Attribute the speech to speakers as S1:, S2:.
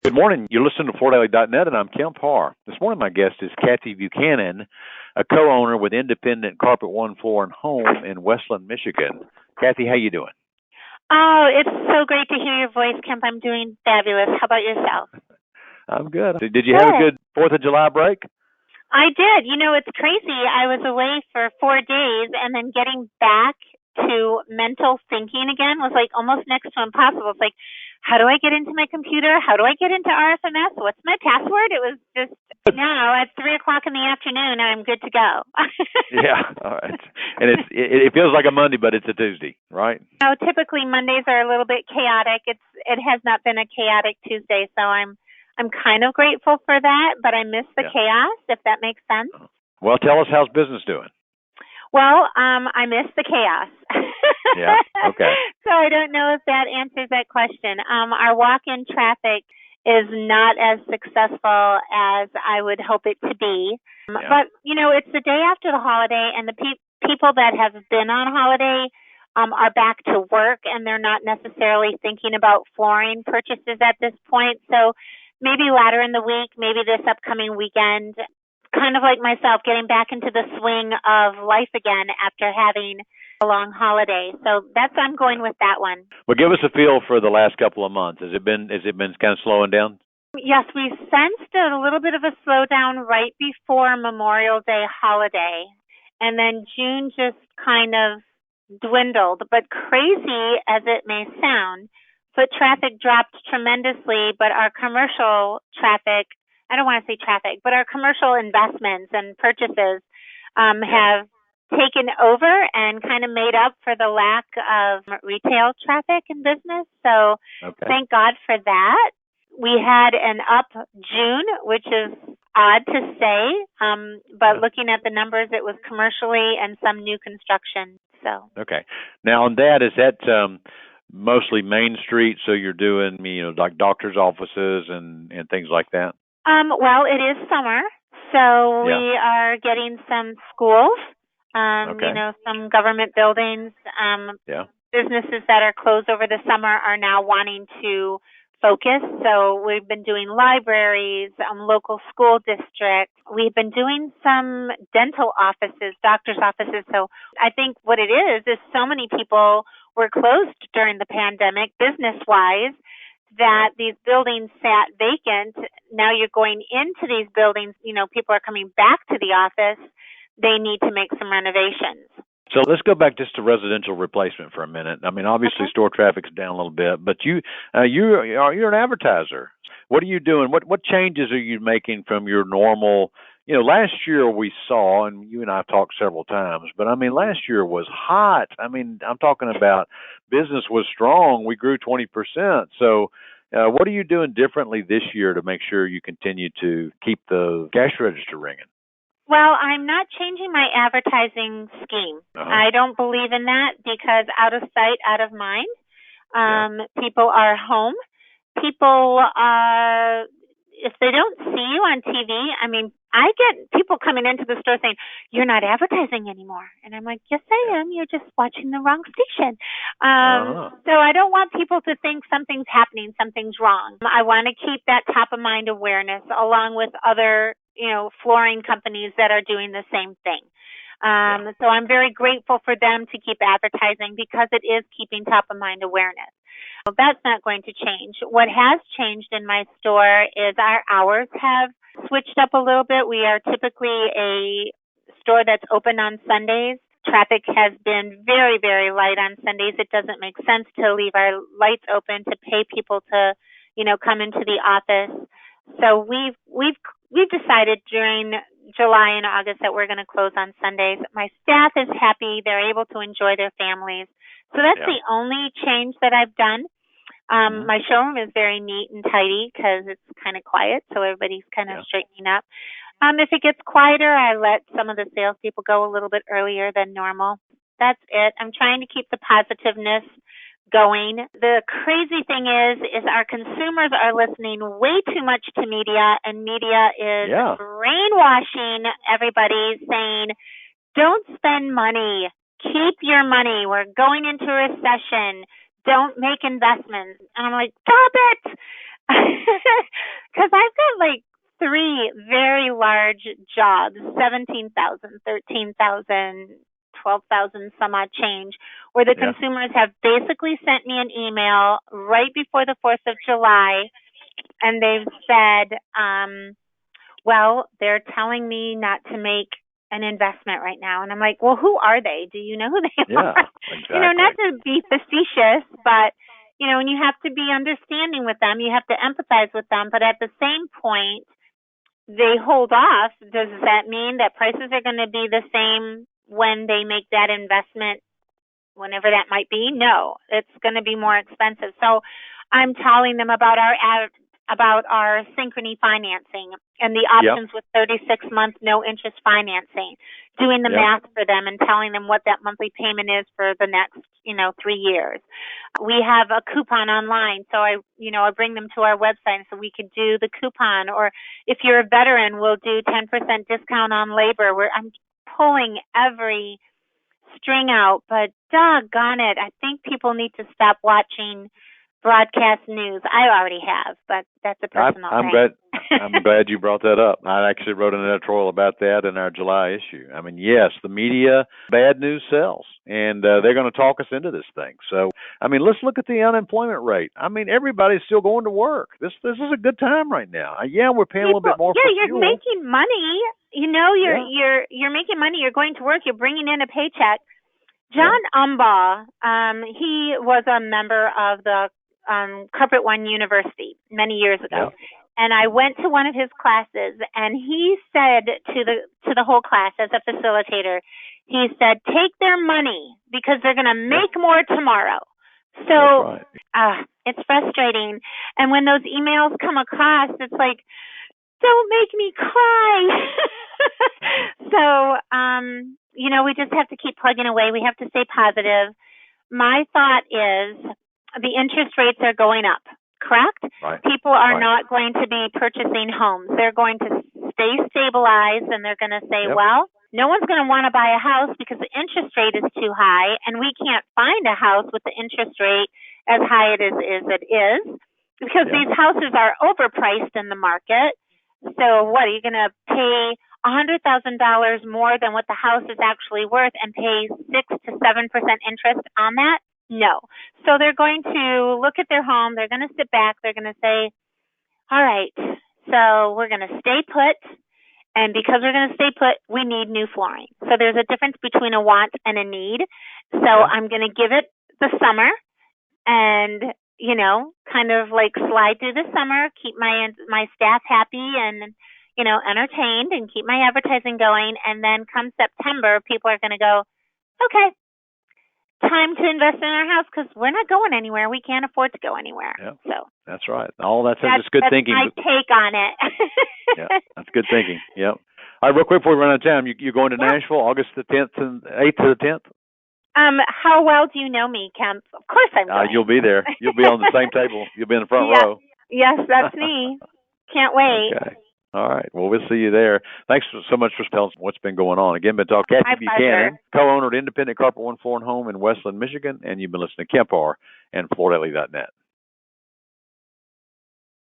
S1: Good morning. You're listening to FloorDaily.net, and I'm Kemp Harr. This morning, my guest is Cathy Buchanan, a co-owner with Independent Carpet One Floor and Home in Westland, Michigan. Cathy, how you doing?
S2: Oh, it's so great to hear your voice, Kemp. I'm doing fabulous. How about yourself?
S1: I'm good. Did you have a good 4th of July break?
S2: I did. You know, it's crazy. I was away for 4 days, and then getting back to mental thinking again was like almost next to impossible. It's like, how do I get into my computer? How do I get into RFMS? What's my password? It was just, now at 3 o'clock in the afternoon, I'm good to go.
S1: Yeah, all right. And it feels like a Monday, but it's a Tuesday, right?
S2: No, typically Mondays are a little bit chaotic. It has not been a chaotic Tuesday, so I'm kind of grateful for that, but I miss the chaos, if that makes sense.
S1: Well, tell us, how's business doing?
S2: Well, I miss the chaos.
S1: Yeah, okay.
S2: So I don't know if that answers that question. Our walk-in traffic is not as successful as I would hope it to be. But, you know, it's the day after the holiday, and the people that have been on holiday are back to work, and they're not necessarily thinking about flooring purchases at this point. So maybe later in the week, maybe this upcoming weekend, kind of like myself, getting back into the swing of life again after having a long holiday. So I'm going with that one.
S1: Well, give us a feel for the last couple of months. Has it been kind of slowing down?
S2: Yes, we sensed a little bit of a slowdown right before Memorial Day holiday. And then June just kind of dwindled. But crazy as it may sound, foot traffic dropped tremendously, but our commercial traffic, I don't want to say traffic, but our commercial investments and purchases have taken over and kind of made up for the lack of retail traffic and business. So Thank God for that. We had an up June, which is odd to say, but looking at the numbers, it was commercially and some new construction. So
S1: now on that, is that mostly Main Street? So you're doing, like doctors' offices and things like that?
S2: Well, it is summer, so we are getting some schools, some government buildings. Businesses that are closed over the summer are now wanting to focus. So we've been doing libraries, local school districts. We've been doing some dental offices, doctor's offices. So I think what it is so many people were closed during the pandemic, business-wise, that these buildings sat vacant. Now you're going into these buildings, people are coming back to the office. They need to make some renovations.
S1: So let's go back just to residential replacement for a minute. I mean, obviously store traffic's down a little bit, but you're an advertiser. What are you doing? What changes are you making from your normal? Last year we saw, and you and I have talked several times, but I mean, last year was hot. I mean, I'm talking about business was strong. We grew 20%. So what are you doing differently this year to make sure you continue to keep the cash register ringing?
S2: Well, I'm not changing my advertising scheme. I don't believe in that because out of sight, out of mind. People are home. People are, if they don't see you on TV, I mean, I get people coming into the store saying, "You're not advertising anymore." And I'm like, "Yes, I am. You're just watching the wrong station." So I don't want people to think something's happening, something's wrong. I want to keep that top of mind awareness along with other flooring companies that are doing the same thing. So I'm very grateful for them to keep advertising because it is keeping top of mind awareness. So that's not going to change. What has changed in my store is our hours have switched up a little bit. We are typically a store that's open on Sundays. Traffic has been very, very light on Sundays. It doesn't make sense to leave our lights open to pay people to, come into the office. So we've decided during July and August that we're going to close on Sundays. My staff is happy. They're able to enjoy their families. So that's the only change that I've done. My showroom is very neat and tidy because it's kind of quiet, so everybody's kind of straightening up. If it gets quieter, I let some of the salespeople go a little bit earlier than normal. That's it. I'm trying to keep the positiveness going. The crazy thing is our consumers are listening way too much to media, and media is brainwashing everybody, saying, "Don't spend money. Keep your money. We're going into a recession. Don't make investments." And I'm like, stop it. Because I've got like three very large jobs, 17,000, 13,000, 12,000, some odd change, where the consumers have basically sent me an email right before the 4th of July, and they've said, well, they're telling me not to make an investment right now. And I'm like, well, who are they? Do you know who they are?
S1: Exactly.
S2: You know, not to be facetious, but, you know, and you have to be understanding with them. You have to empathize with them. But at the same point, they hold off. Does that mean that prices are going to be the same when they make that investment, whenever that might be? No, it's going to be more expensive. So I'm telling them about our synchrony financing and the options with 36-month no interest financing, doing the math for them and telling them what that monthly payment is for the next, 3 years. We have a coupon online, so I bring them to our website so we could do the coupon. Or if you're a veteran, we'll do 10% discount on labor. I'm pulling every string out, but doggone it, I think people need to stop watching broadcast news. I already have, but that's a personal thing.
S1: I'm glad you brought that up. I actually wrote an editorial about that in our July issue. I mean, yes, the media, bad news sells, and they're going to talk us into this thing. So, I mean, let's look at the unemployment rate. I mean, everybody's still going to work. This is a good time right now. We're paying a little bit more for fuel.
S2: Yeah, you're making money. You're making money. You're going to work. You're bringing in a paycheck. John Umbaugh, he was a member of the Carpet One University many years ago, and I went to one of his classes, and he said to the whole class as a facilitator, he said, "Take their money because they're going to make more tomorrow." So it's frustrating, and when those emails come across, it's like, don't make me cry. So we just have to keep plugging away. We have to stay positive. My thought is, the interest rates are going up, correct?
S1: Right.
S2: People are not going to be purchasing homes. They're going to stay stabilized, and they're going to say, well, no one's going to want to buy a house because the interest rate is too high, and we can't find a house with the interest rate as high as it is because these houses are overpriced in the market. So what, are you going to pay $100,000 more than what the house is actually worth and pay 6 to 7% interest on that? No. So they're going to look at their home, they're going to sit back, they're going to say, all right, so we're going to stay put, and because we're going to stay put, we need new flooring. So there's a difference between a want and a need. So I'm going to give it the summer and, kind of like slide through the summer, keep my staff happy and, entertained, and keep my advertising going. And then come September, people are going to go, okay, time to invest in our house because we're not going anywhere. We can't afford to go anywhere.
S1: Yeah.
S2: So
S1: that's right. That's good thinking.
S2: That's my take on it.
S1: That's good thinking. Yep. All right, real quick before we run out of time, you're going to Nashville August the 10th and 8th to the 10th?
S2: How well do you know me, Kemp? Of course I'm going.
S1: You'll be there. You'll be on the same table. You'll be in the front row.
S2: Yes, that's me. Can't wait.
S1: Okay. All right. Well, we'll see you there. Thanks so much for telling us what's been going on. Again, been talking to Cathy Buchanan, co-owner of Independent Carpet One Floor and Home in Westland, Michigan, and you've been listening to Kemp Harr and FloorDaily.net.